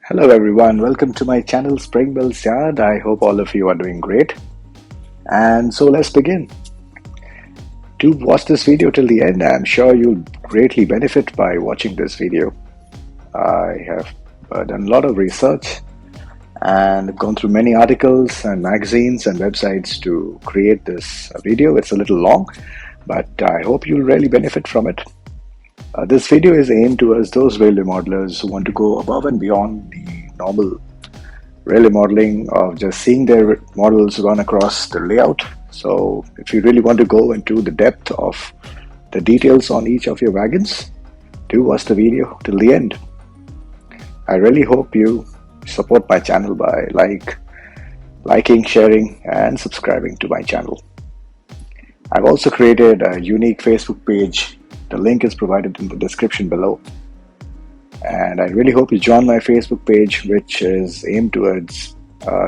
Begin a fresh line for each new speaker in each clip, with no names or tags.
Hello everyone, welcome to my channel Spring Bell's Yard. I hope all of you are doing great. And so let's begin. Do watch this video till the end. I'm sure you'll greatly benefit by watching this video. I have done a lot of research and gone through many articles and magazines and websites to create this video. It's a little long, but I hope you'll really benefit from it. This video is aimed towards those railway modelers who want to go above and beyond the normal railway modeling of just seeing their models run across the layout. So if you really want to go into the depth of the details on each of your wagons, do watch the video till the end. I really hope you support my channel by liking, sharing and subscribing to my channel. I've also created a unique Facebook page. The link is provided in the description below. And I really hope you join my Facebook page, which is aimed towards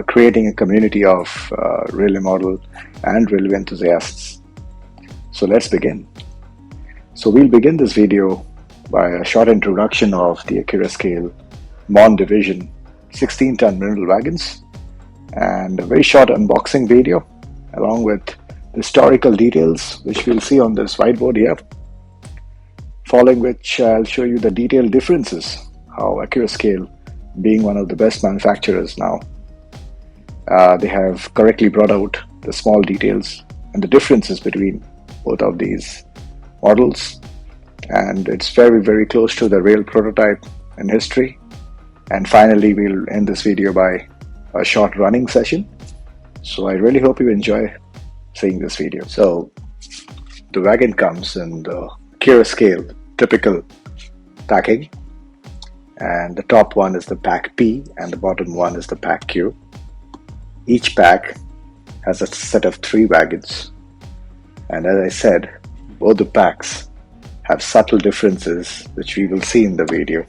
creating a community of railway model and railway enthusiasts. So let's begin. So we'll begin this video by a short introduction of the Accurascale Mon Division 16-ton mineral wagons and a very short unboxing video along with historical details which we'll see on this whiteboard here. Following which I'll show you the detailed differences, how Accurascale, being one of the best manufacturers now, they have correctly brought out the small details and the differences between both of these models. And it's very, very close to the real prototype in history. And finally, we'll end this video by a short running session. So I really hope you enjoy seeing this video. So the wagon comes in the Accurascale typical packing, and the top one is the pack P and the bottom one is the pack Q. Each pack has a set of 3 wagons, and as I said, both the packs have subtle differences which we will see in the video.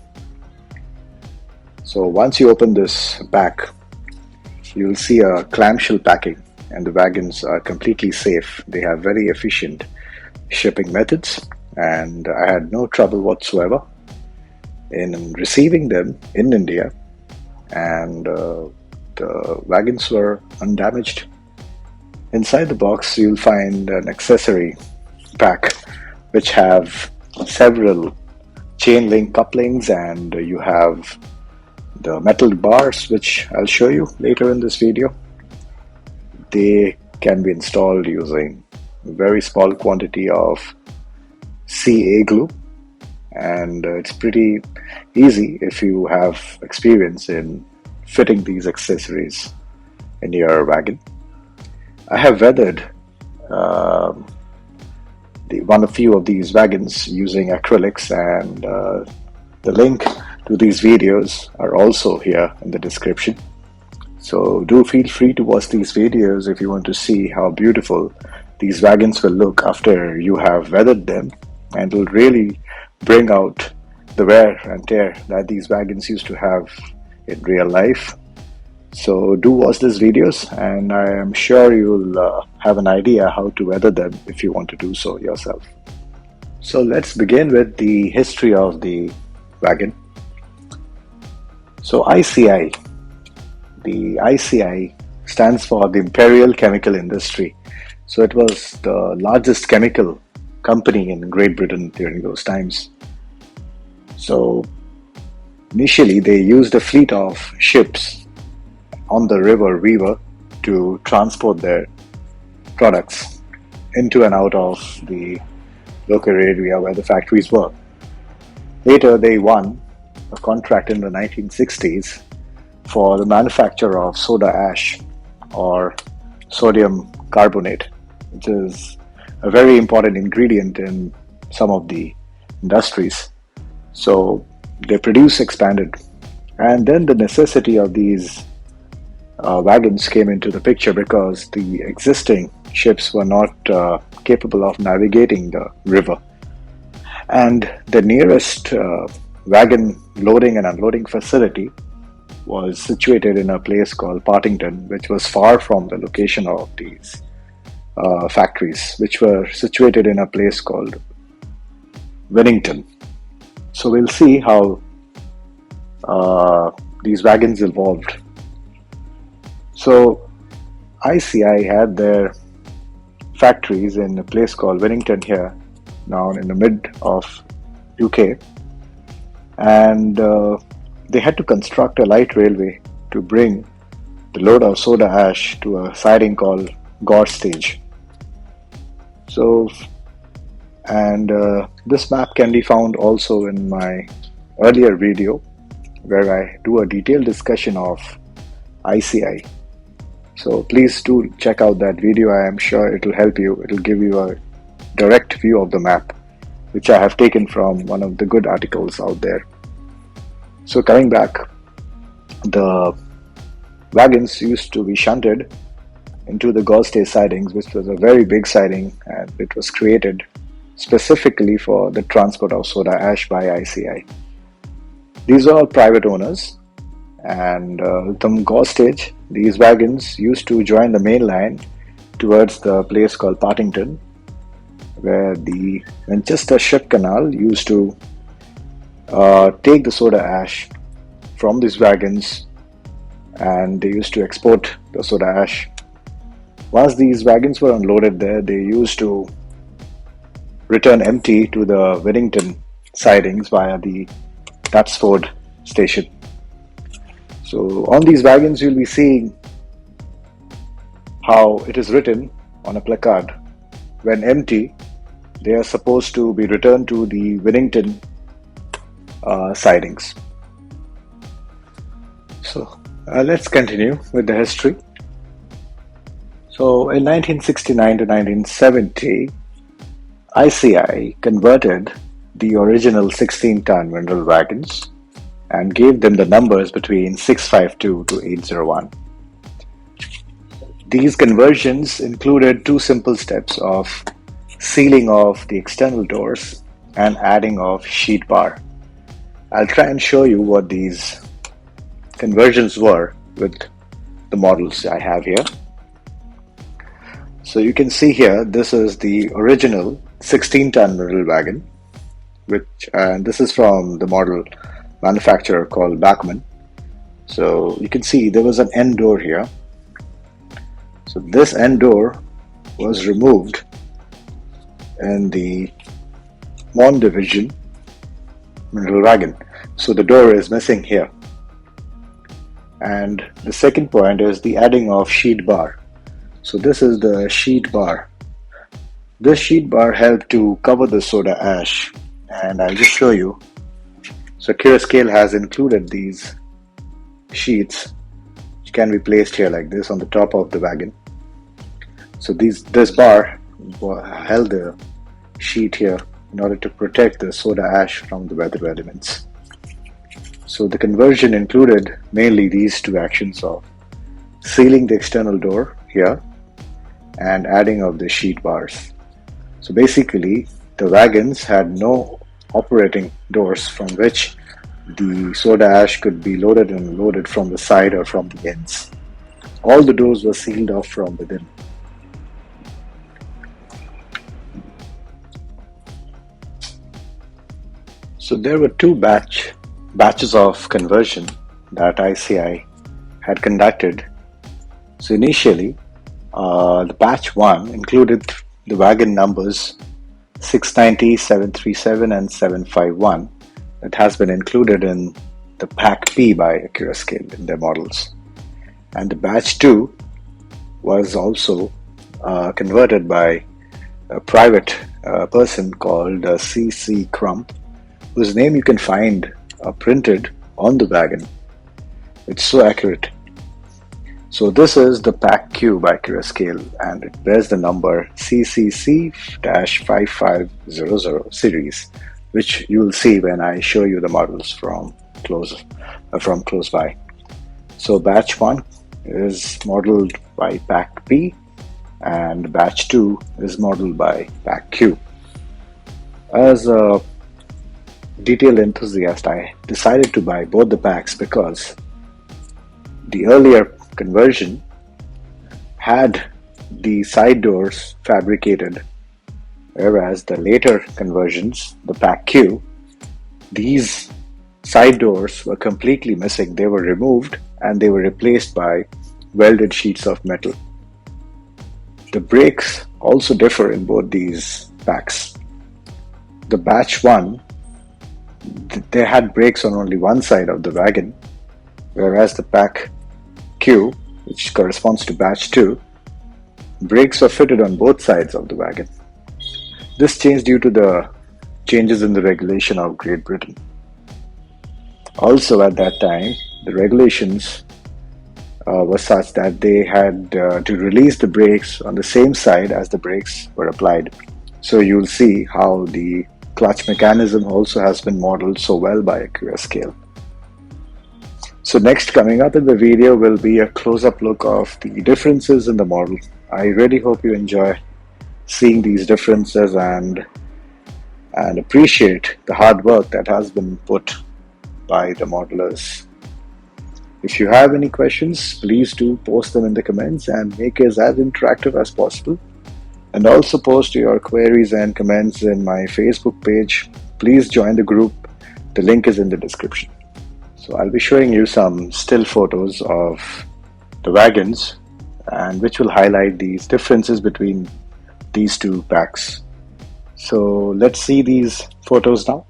So once you open this pack, you will see a clamshell packing, and the wagons are completely safe. They have very efficient shipping methods, and I had no trouble whatsoever in receiving them in India, and the wagons were undamaged. Inside the box you'll find an accessory pack which have several chain link couplings, and you have the metal bars which I'll show you later in this video. They can be installed using a very small quantity of CA glue, and it's pretty easy if you have experience in fitting these accessories in your wagon. I have weathered a few of these wagons using acrylics, and the link to these videos are also here in the description. So do feel free to watch these videos if you want to see how beautiful these wagons will look after you have weathered them, and will really bring out the wear and tear that these wagons used to have in real life. So do watch these videos, and I am sure you'll have an idea how to weather them if you want to do so yourself. So let's begin with the history of the wagon. So ICI. The ICI stands for the Imperial Chemical Industry. So it was the largest chemical company in Great Britain during those times. So initially they used a fleet of ships on the river Weaver to transport their products into and out of the local area where the factories were. Later they won a contract in the 1960s for the manufacture of soda ash or sodium carbonate, which is a very important ingredient in some of the industries. So their produce expanded, and then the necessity of these wagons came into the picture because the existing ships were not capable of navigating the river, and the nearest wagon loading and unloading facility was situated in a place called Partington, which was far from the location of these factories, which were situated in a place called Winnington. So we'll see how these wagons evolved. So ICI had their factories in a place called Winnington here, now in the mid of UK, and they had to construct a light railway to bring the load of soda ash to a siding called Gore Stage. So, and this map can be found also in my earlier video where I do a detailed discussion of ICI. So please do check out that video. I am sure it will help you. It will give you a direct view of the map, which I have taken from one of the good articles out there. So coming back, the wagons used to be shunted into the Gore Stage sidings, which was a very big siding, and it was created specifically for the transport of soda ash by ICI. These are all private owners, and the Gore Stage, these wagons used to join the main line towards the place called Partington, where the Manchester Ship Canal used to take the soda ash from these wagons, and they used to export the soda ash. Once these wagons were unloaded there, they used to return empty to the Winnington sidings via the Tatsford station. So on these wagons, you'll be seeing how it is written on a placard. When empty, they are supposed to be returned to the Winnington sidings. So let's continue with the history. So in 1969 to 1970, ICI converted the original 16-ton mineral wagons and gave them the numbers between 652 to 801. These conversions included two simple steps of sealing of the external doors and adding of sheet bar. I'll try and show you what these conversions were with the models I have here. So you can see here, this is the original 16-ton mineral wagon, and this is from the model manufacturer called Wagon. So you can see there was an end door here. So this end door was removed in the Mon division mineral wagon. So the door is missing here. And the second point is the adding of sheet bar. So this is the sheet bar. This sheet bar helped to cover the soda ash, and I'll just show you. So Accurascale has included these sheets, which can be placed here like this on the top of the wagon. So this bar held the sheet here in order to protect the soda ash from the weather elements. So the conversion included mainly these two actions of sealing the external door here and adding of the sheet bars. So basically, the wagons had no operating doors from which the soda ash could be loaded and unloaded from the side or from the ends. All the doors were sealed off from within. So there were two batches of conversion that ICI had conducted. So initially, the batch 1 included the wagon numbers 690, 737 and 751 that has been included in the Pack P by Accurascale in their models. And the batch 2 was also converted by a private person called C.C. Crump, whose name you can find printed on the wagon. It's so accurate. So this is the Pack Q by Accurascale, and it bears the number CCC-5500 series, which you will see when I show you the models from close by. So batch 1 is modeled by Pack P, and batch 2 is modeled by Pack Q. As a detail enthusiast, I decided to buy both the packs because the earlier conversion had the side doors fabricated, whereas the later conversions, the Pack Q, these side doors were completely missing. They were removed and they were replaced by welded sheets of metal. The brakes also differ in both these packs. The batch 1, they had brakes on only one side of the wagon, whereas the pack Q, which corresponds to batch 2, brakes were fitted on both sides of the wagon. This changed due to the changes in the regulation of Great Britain. Also at that time, the regulations was such that they had to release the brakes on the same side as the brakes were applied. So you'll see how the clutch mechanism also has been modeled so well by Accurascale. So next, coming up in the video will be a close-up look of the differences in the model. I really hope you enjoy seeing these differences and appreciate the hard work that has been put by the modelers. If you have any questions, please do post them in the comments and make us as interactive as possible. And also post your queries and comments in my Facebook page. Please join the group. The link is in the description. So I'll be showing you some still photos of the wagons, and which will highlight these differences between these two packs. So let's see these photos now.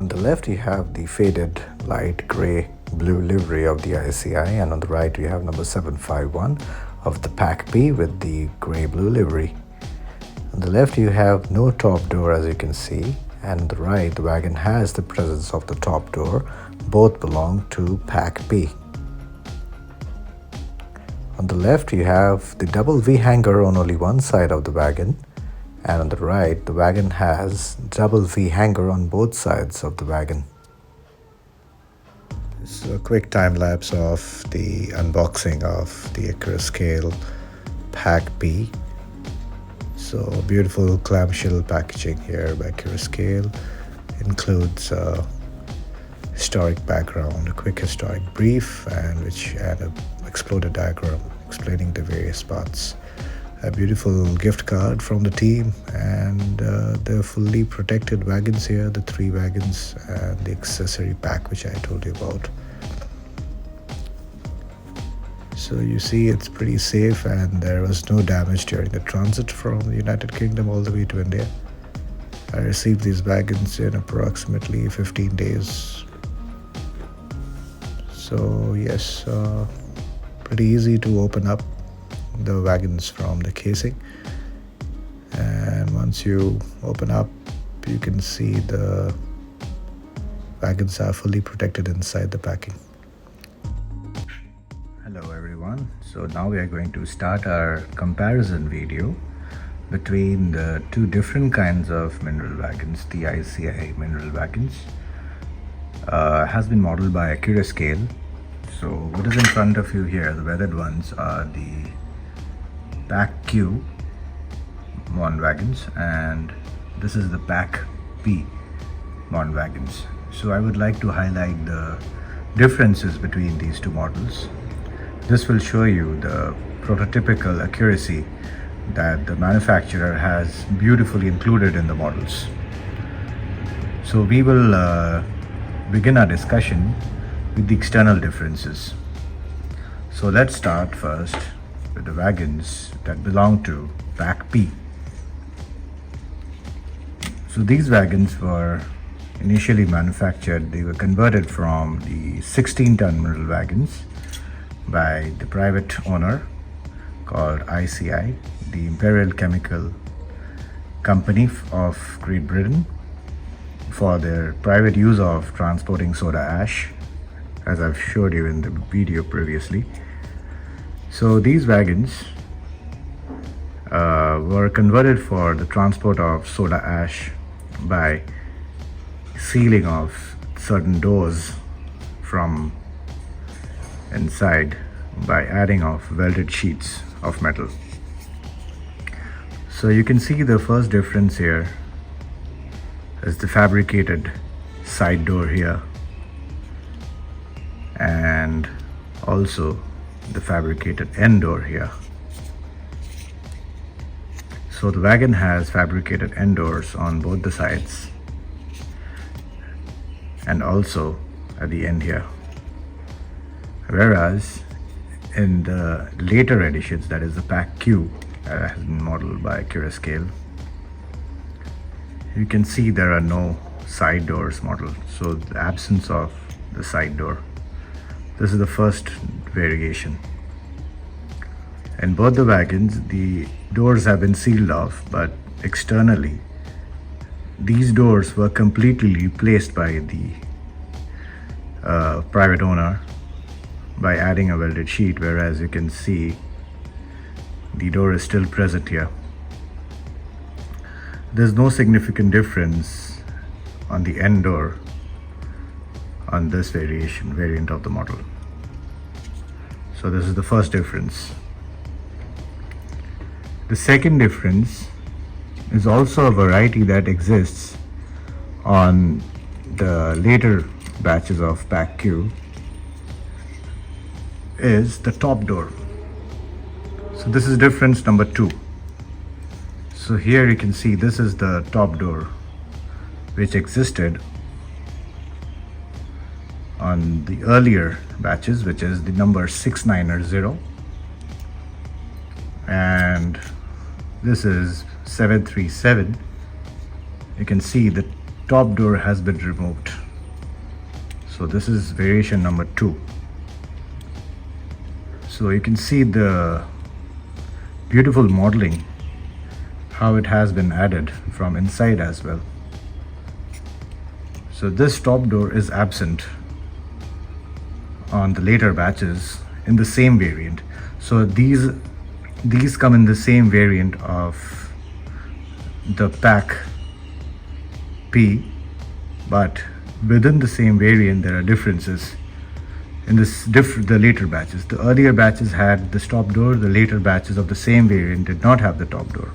On the left you have the faded light grey blue livery of the ICI, and on the right you have number 751 of the pack B with the grey blue livery. On the left you have no top door, as you can see, and on the right the wagon has the presence of the top door. Both belong to pack B. On the left you have the double V hanger on only one side of the wagon, and on the right the wagon has double V hanger on both sides of the wagon. This is a quick time lapse of the unboxing of the Accurascale pack B. So beautiful clamshell packaging here by Accurascale. Includes a historic background, a quick historic brief, and an exploded diagram explaining the various parts. A beautiful gift card from the team, and the fully protected wagons here, the 3 wagons and the accessory pack which I told you about. So you see it's pretty safe, and there was no damage during the transit from the United Kingdom all the way to India. I received these wagons in approximately 15 days. So yes, pretty easy to open up the wagons from the casing, and once you open up you can see the wagons are fully protected inside the packing. Hello everyone, so now we are going to start our comparison video between the 2 different kinds of mineral wagons. The ICI mineral wagons has been modeled by Accurascale. So what is in front of you here, the weathered ones, are the pack Q Mon wagons, and this is the pack P Mon wagons. So I would like to highlight the differences between these 2 models. This will show you the prototypical accuracy that the manufacturer has beautifully included in the models. So we will begin our discussion with the external differences. So let's start first with the wagons that belong to pack P. So these wagons were initially manufactured, they were converted from the 16-ton mineral wagons by the private owner called ICI, the Imperial Chemical Company of Great Britain, for their private use of transporting soda ash, as I've showed you in the video previously. So these wagons were converted for the transport of soda ash by sealing of certain doors from inside by adding of welded sheets of metal. So you can see the first difference here is the fabricated side door here, and also the fabricated end door here. So the wagon has fabricated end doors on both the sides, and also at the end here. Whereas in the later editions, that is the pack Q that has been modeled by Accurascale, you can see there are no side doors modeled, so the absence of the side door. This is the first variation. In both the wagons, the doors have been sealed off, but externally these doors were completely replaced by the private owner by adding a welded sheet, whereas you can see the door is still present here. There's no significant difference on the end door on this variant of the model. So this is the first difference. The second difference is also a variety that exists on the later batches of pack Q, is the top door. So this is difference number 2. So here you can see this is the top door which existed on the earlier batches, which is the number 690, and this is 737. You can see the top door has been removed. So this is variation number 2. So you can see the beautiful modeling, how it has been added from inside as well. So this top door is absent on the later batches in the same variant. So these come in the same variant of the pack P, but within the same variant there are differences in the later batches. The earlier batches had the top door, the later batches of the same variant did not have the top door.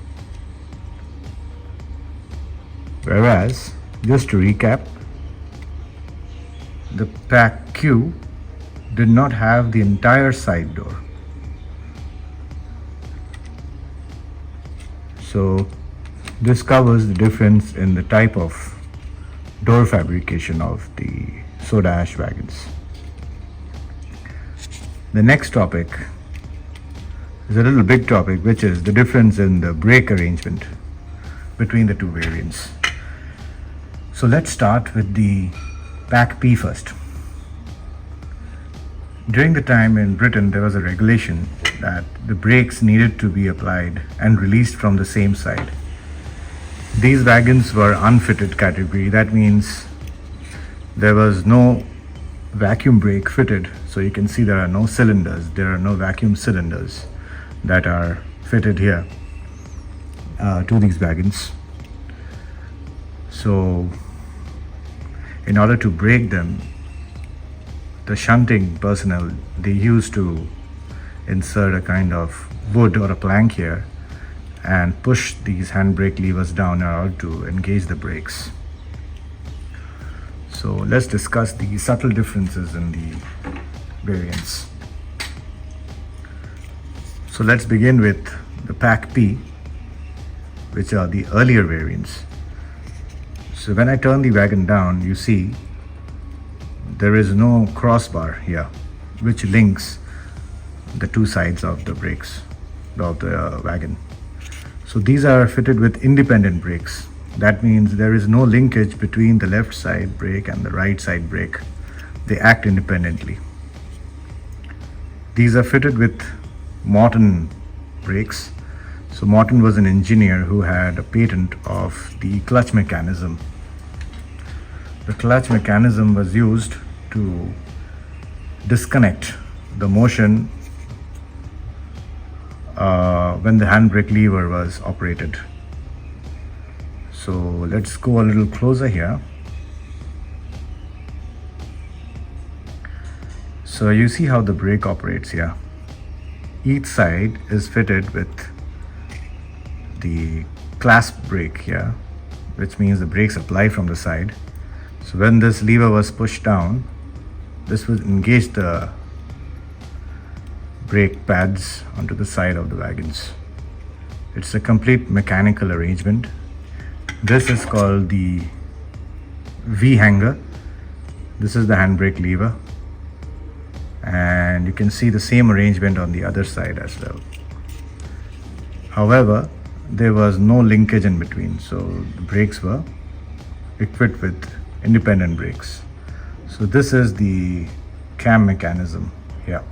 Whereas, just to recap, the pack Q did not have the entire side door. So this covers the difference in the type of door fabrication of the soda ash wagons. The next topic is a little big topic, which is the difference in the brake arrangement between the two variants. So let's start with the pack P first. During the time in Britain, there was a regulation that the brakes needed to be applied and released from the same side. These wagons were unfitted category. That means there was no vacuum brake fitted. So you can see there are no cylinders, there are no vacuum cylinders that are fitted here to these wagons. So in order to brake them, the shunting personnel, they used to insert a kind of wood or a plank here and push these handbrake levers down in order to engage the brakes. So let's discuss the subtle differences in the variants. So let's begin with the pack P, which are the earlier variants. So when I turn the wagon down, you see there is no crossbar here which links the two sides of the brakes of the wagon. So these are fitted with independent brakes. That means there is no linkage between the left side brake and the right side brake. They act independently. These are fitted with Morton brakes. So Morton was an engineer who had a patent of the clutch mechanism. The clutch mechanism was used to disconnect the motion when the handbrake lever was operated. So let's go a little closer here. So you see how the brake operates here. Each side is fitted with the clasp brake here, which means the brakes apply from the side. So when this lever was pushed down, this will engage the brake pads onto the side of the wagons. It's a complete mechanical arrangement. This is called the V hanger, This is the handbrake lever, and you can see the same arrangement on the other side as well. However, there was no linkage in between, so the brakes were equipped with independent brakes. So this is the cam mechanism here.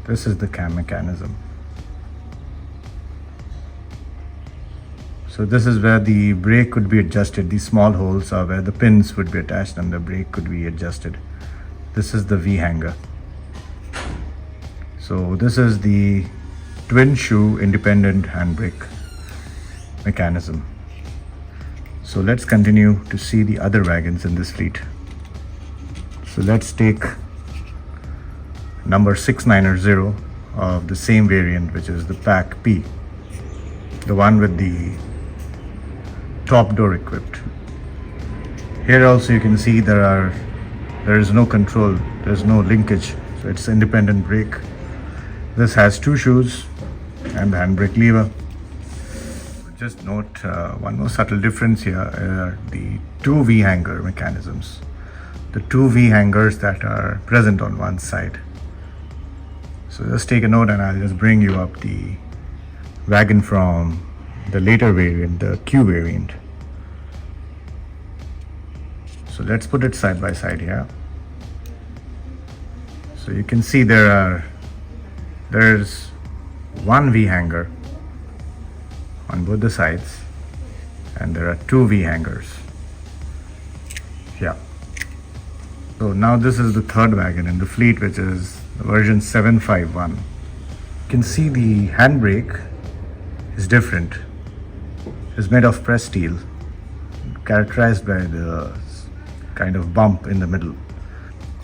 This is the cam mechanism. So this is where the brake could be adjusted. These small holes are where the pins would be attached and the brake could be adjusted. This is the V hanger. So this is the twin shoe independent handbrake mechanism. So let's continue to see the other wagons in this fleet. So let's take number 690 of the same variant, which is the Pack P, the one with the top door equipped. Here also you can see there is no control, there's no linkage, so it's independent brake. This has two shoes and the handbrake lever. Just note one more subtle difference here are the two V hanger mechanisms. The two V hangers that are present on one side. So just take a note, and I'll just bring you up the wagon from the later variant, the Q variant. So let's put it side by side here. So you can see there's one V hanger on both the sides, and there are two V hangers. Yeah. So now this is the third wagon in the fleet, which is version 751. You can see the handbrake is different. It's made of pressed steel, characterized by the kind of bump in the middle.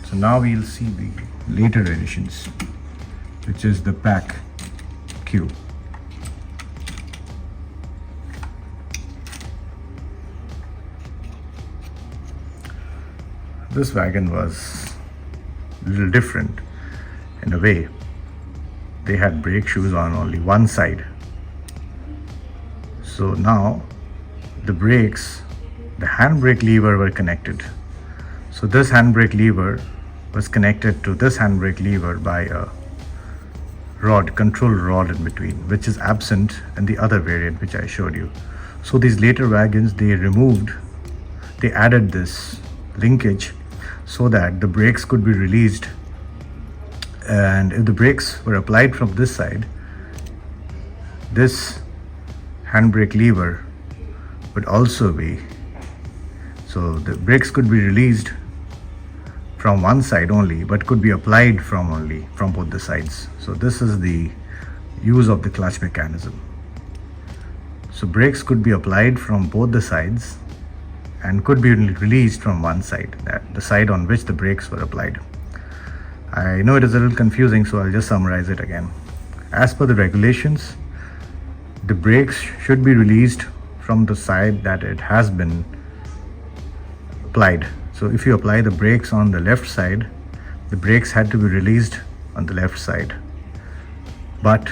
So now we'll see the later editions, which is the Pack Q. This wagon was a little different in a way. They had brake shoes on only one side. So now the brakes, the handbrake lever were connected. So this handbrake lever was connected to this handbrake lever by a rod, control rod in between, which is absent in the other variant which I showed you. So these later wagons, they added this linkage so that the brakes could be released, and if the brakes were applied from this side, this handbrake lever would also be, so the brakes could be released from one side only, but could be applied from both the sides. So this is the use of the clutch mechanism. So brakes could be applied from both the sides and could be released from one side, the side on which the brakes were applied. I know it is a little confusing, so I'll just summarize it again. As per the regulations, the brakes should be released from the side that it has been applied. So if you apply the brakes on the left side, the brakes had to be released on the left side. But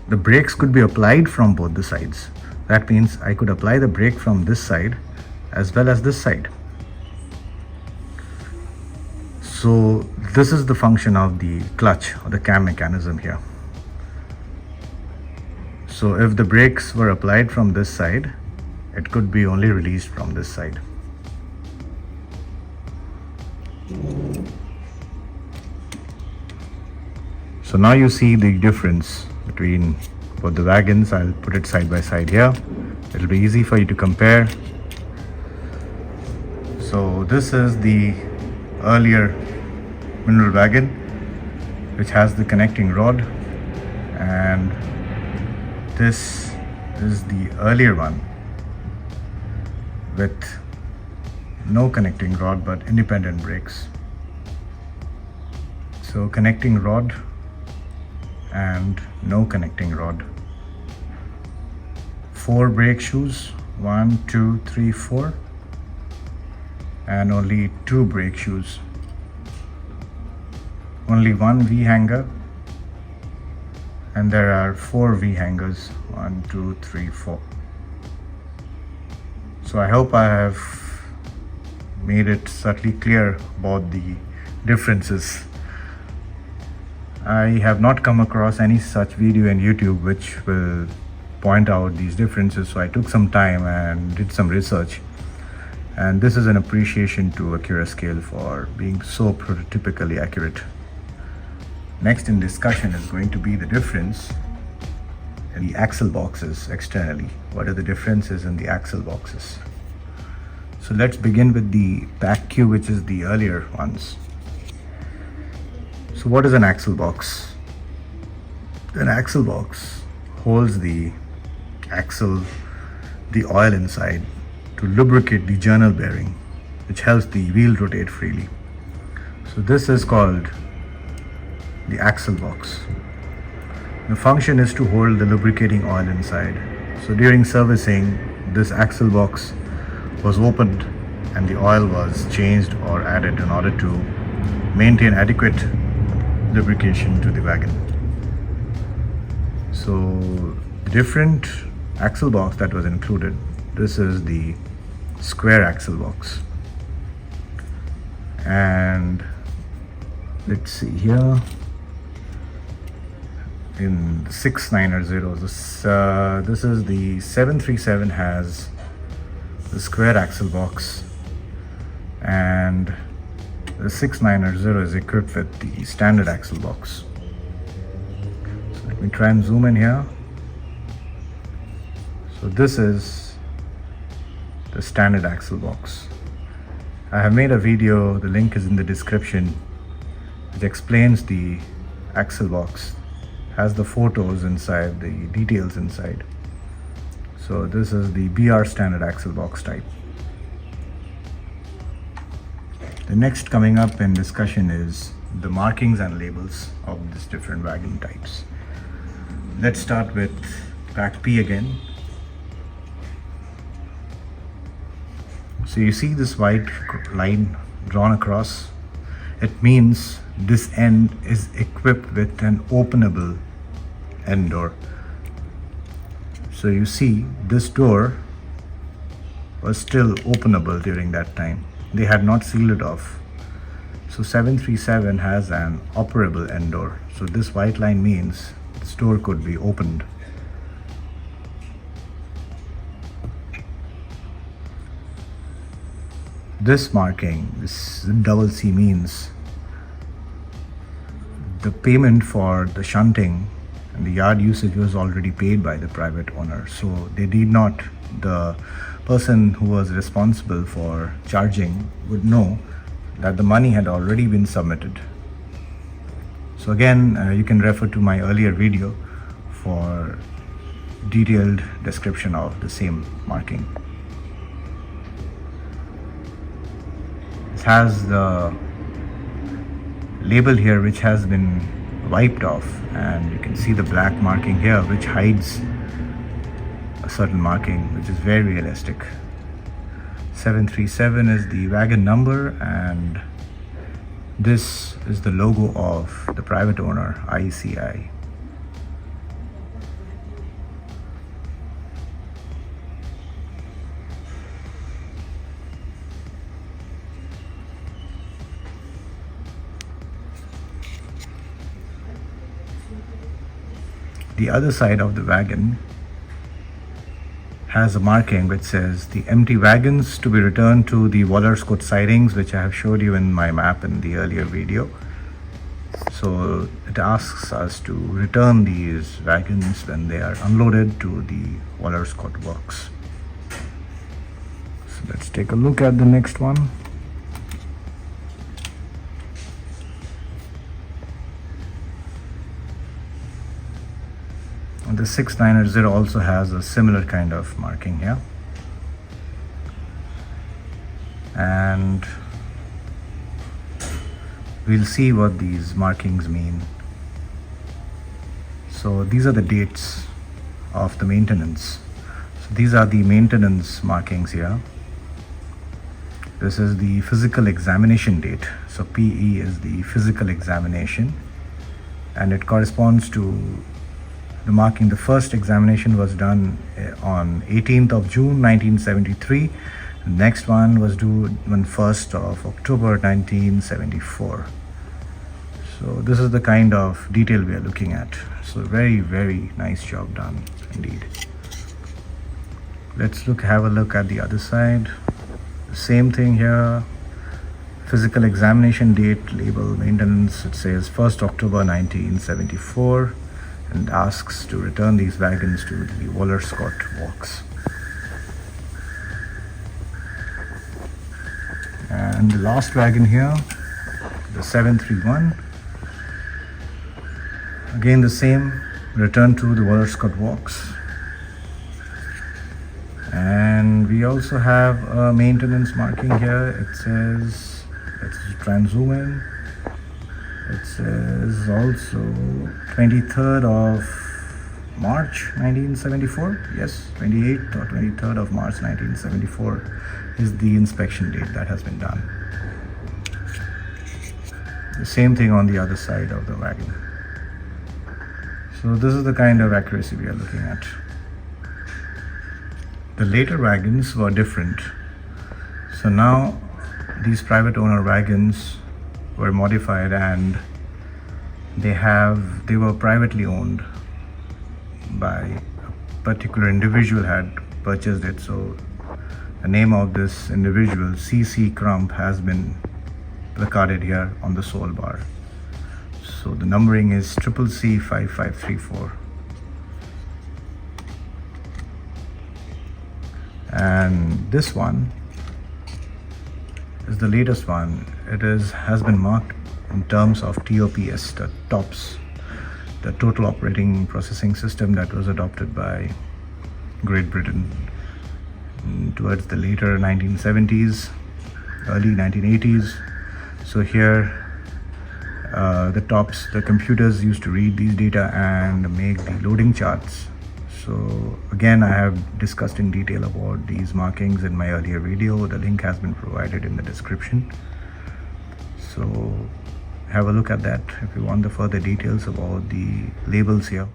the brakes could be applied from both the sides. That means I could apply the brake from this side as well as this side. So this is the function of the clutch or the cam mechanism here. So if the brakes were applied from this side, it could be only released from this side. So now you see the difference between both the wagons. I'll put it side by side here. It'll be easy for you to compare. So this is the earlier mineral wagon, which has the connecting rod, and this is the earlier one with no connecting rod but independent brakes. So connecting rod and no connecting rod. 4 brake shoes, 1, 2, 3, 4, and only 2 brake shoes. Only 1 V hanger, and there are 4 V hangers, 1, 2, 3, 4. So I hope I have made it subtly clear about the differences. I have not come across any such video in YouTube which will point out these differences, so I took some time and did some research, and this is an appreciation to Accurascale for being so prototypically accurate. Next in discussion is going to be the difference in the axle boxes externally. What are the differences in the axle boxes? So let's begin with the back cube, which is the earlier ones. So what is an axle box? An axle box holds the axle, the oil inside, to lubricate the journal bearing, which helps the wheel rotate freely. So this is called the axle box. The function is to hold the lubricating oil inside. So during servicing, this axle box was opened and the oil was changed or added in order to maintain adequate lubrication to the wagon. So the different axle box that was included, this is the square axle box, and let's see here in the 690, this is the 737 has the square axle box, and the 690 is equipped with the standard axle box. So let me try and zoom in here. So this is the standard axle box. I have made a video, the link is in the description, which explains the axle box, has the photos inside, the details inside. So this is the BR standard axle box type. The next coming up in discussion is the markings and labels of these different wagon types. Let's start with pack P again. So you see this white line drawn across. It means this end is equipped with an openable end door. So you see this door was still openable during that time. They had not sealed it off. So 737 has an operable end door. So this white line means this door could be opened. This marking, this double C, means the payment for the shunting and the yard usage was already paid by the private owner. So they did not, the person who was responsible for charging would know that the money had already been submitted. So again, you can refer to my earlier video for detailed description of the same marking. This has the label here which has been wiped off, and you can see the black marking here which hides a certain marking, which is very realistic. 737 is the wagon number, and this is the logo of the private owner, ICI. The other side of the wagon has a marking which says the empty wagons to be returned to the Wallerscourt sidings, which I have showed you in my map in the earlier video. So it asks us to return these wagons when they are unloaded to the Wallerscourt works. So let's take a look at the next one. The 690 also has a similar kind of marking here, and we'll see what these markings mean. So these are the dates of the maintenance. So these are the maintenance markings here. This is the physical examination date. So PE is the physical examination, and it corresponds to the marking. The first examination was done on 18th of June 1973, Next one was due on 1st of October 1974. So this is the kind of detail we are looking at. So very, very nice job done indeed. Let's have a look at the other side. Same thing here. Physical examination date, label, maintenance. It says 1st October 1974 and asks to return these wagons to the Wallerscott Works. And the last wagon here, the 731. Again the same, return to the Wallerscott Works. And we also have a maintenance marking here. It says, let's try and zoom in. It says also 23rd of March 1974. Yes, 28th or 23rd of March 1974 is the inspection date that has been done. The same thing on the other side of the wagon. So this is the kind of accuracy we are looking at. The later wagons were different. So now these private owner wagons were modified and they were privately owned by a particular individual had purchased it. So the name of this individual, C.C. Crump, has been placarded here on the sole bar. So the numbering is CCC 5534. And this one is the latest one. It has been marked in terms of TOPS, the TOPS, the Total Operating Processing System that was adopted by Great Britain towards the later 1970s, early 1980s. So here the TOPS, the computers used to read these data and make the loading charts. So again, I have discussed in detail about these markings in my earlier video. The link has been provided in the description. So have a look at that if you want the further details about the labels here.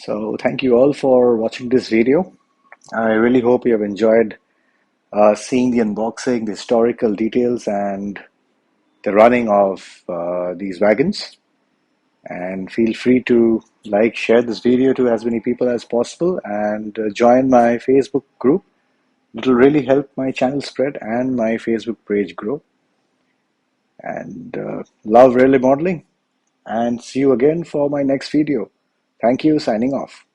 So thank you all for watching this video. I really hope you have enjoyed seeing the unboxing, the historical details, and the running of these wagons. And feel free to like, share this video to as many people as possible, and join my Facebook group. It will really help my channel spread and my Facebook page grow. And love really modeling. And see you again for my next video. Thank you. Signing off.